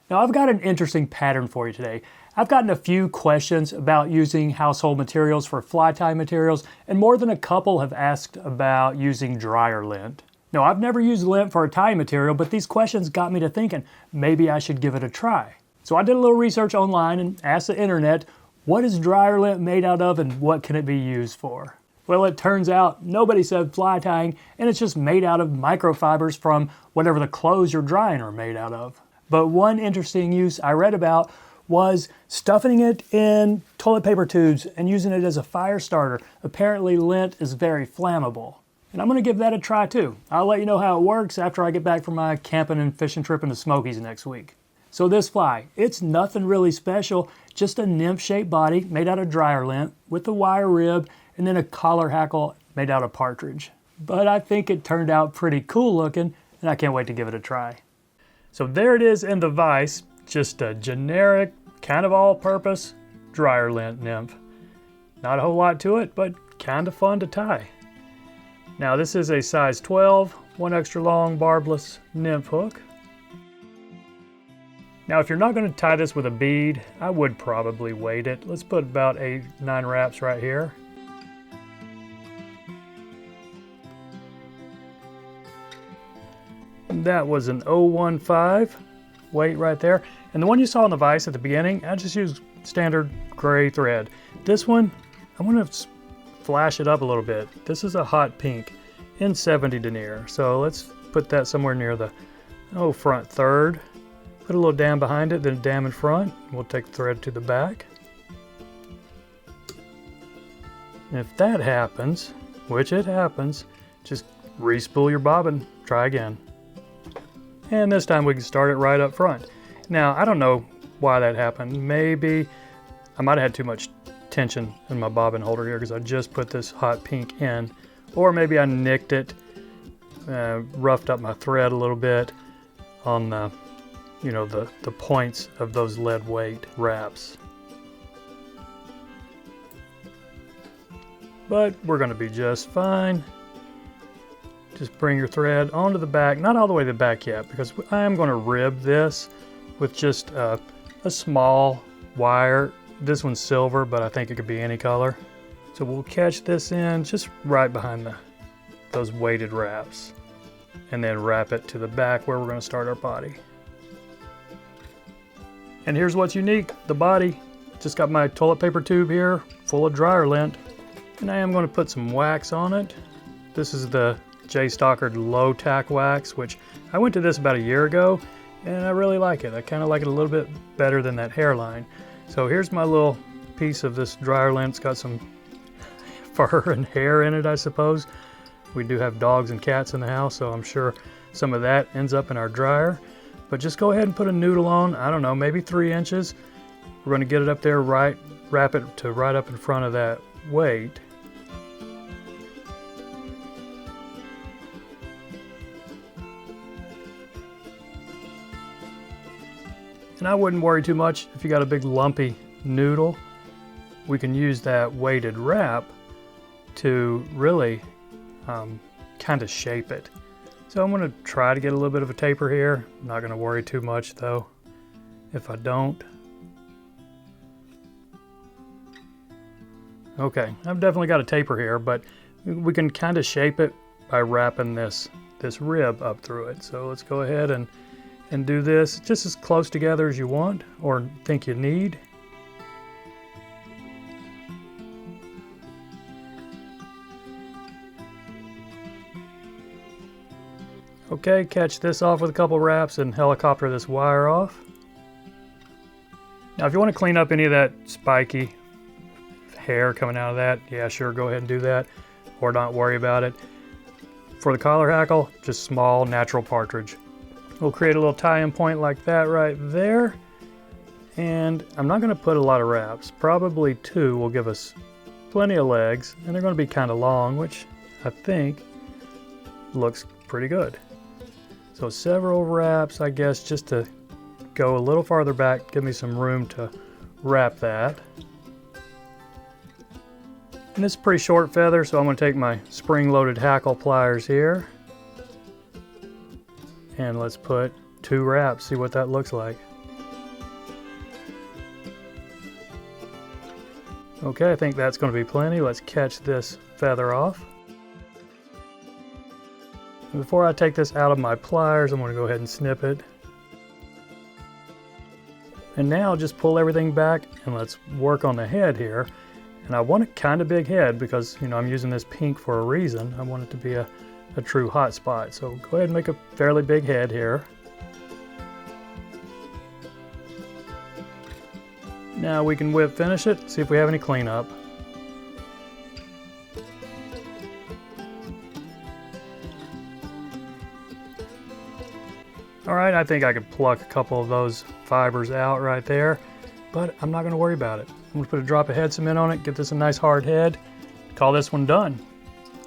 Now I've got an interesting pattern for you today. I've gotten a few questions about using household materials for fly tie materials, and more than a couple have asked about using dryer lint. Now I've never used lint for a tie material, but these questions got me to thinking maybe I should give it a try. So I did a little research online and asked the internet, what is dryer lint made out of and what can it be used for? Well, it turns out nobody said fly tying, and it's just made out of microfibers from whatever the clothes you're drying are made out of. But one interesting use I read about was stuffing it in toilet paper tubes and using it as a fire starter. Apparently lint is very flammable. And I'm going to give that a try too. I'll let you know how it works after I get back from my camping and fishing trip in the Smokies next week. So this fly, it's nothing really special, just a nymph-shaped body made out of dryer lint with a wire rib and then a collar hackle made out of Partridge. But I think it turned out pretty cool looking, and I can't wait to give it a try. So there it is in the vise, just a generic, kind of all-purpose dryer lint nymph. Not a whole lot to it, but kind of fun to tie. Now this is a size 12, 1 extra long barbless nymph hook. Now if you're not going to tie this with a bead, I would probably weight it. Let's put about 8-9 wraps right here. That was an 015 weight right there. And the one you saw in the vise at the beginning, I just used standard gray thread. This one, I'm going to flash it up a little bit. This is a hot pink in 70 denier. So let's put that somewhere near the front third. Put a little dam behind it, then a dam in front. We'll take the thread to the back. And if that happens, which it happens, just re-spool your bobbin, try again. And this time we can start it right up front. Now, I don't know why that happened. Maybe I might have had too much tension in my bobbin holder here because I just put this hot pink in. Or maybe I nicked it, roughed up my thread a little bit on the, the points of those lead weight wraps. But we're going to be just fine. Just bring your thread onto the back, not all the way to the back yet, because I am going to rib this with just a small wire. This one's silver, but I think it could be any color. So we'll catch this in just right behind those weighted wraps, and then wrap it to the back where we're going to start our body. And here's what's unique, the body. Just got my toilet paper tube here full of dryer lint, and I am going to put some wax on it. This is the J. Stockard low tack wax, which I went to this about a year ago, and I really like it. I kind of like it a little bit better than that hairline. So here's my little piece of this dryer lint. It's got some fur and hair in it, I suppose. We do have dogs and cats in the house, so I'm sure some of that ends up in our dryer. But just go ahead and put a noodle on, I don't know, maybe 3 inches. We're going to get it up there, wrap it to right up in front of that weight. And I wouldn't worry too much if you got a big lumpy noodle. We can use that weighted wrap to really kind of shape it. So I'm going to try to get a little bit of a taper here. I'm not going to worry too much though if I don't. Okay, I've definitely got a taper here, but we can kind of shape it by wrapping this rib up through it. So let's go ahead and do this just as close together as you want or think you need. Okay, catch this off with a couple wraps and helicopter this wire off. Now if you want to clean up any of that spiky hair coming out of that, yeah, sure, go ahead and do that, or not worry about it. For the collar hackle, just small natural partridge. We'll create a little tie-in point like that right there. And I'm not going to put a lot of wraps. Probably 2 will give us plenty of legs, and they're going to be kind of long, which I think looks pretty good. So several wraps, I guess, just to go a little farther back, give me some room to wrap that. And it's a pretty short feather, so I'm going to take my spring-loaded Hackle pliers here. And let's put 2 wraps, see what that looks like. Okay, I think that's going to be plenty. Let's catch this feather off. And before I take this out of my pliers, I'm going to go ahead and snip it. And now just pull everything back and let's work on the head here. And I want a kind of big head because, you know, I'm using this pink for a reason. I want it to be a true hot spot. So go ahead and make a fairly big head here. Now we can whip finish it, see if we have any cleanup. All right, I think I could pluck a couple of those fibers out right there, but I'm not gonna worry about it. I'm gonna put a drop of head cement on it, get this a nice hard head, call this one done.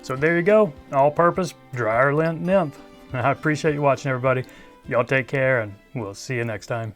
So there you go, all-purpose Dryer Lint Nymph. I appreciate you watching, everybody. Y'all take care, and we'll see you next time.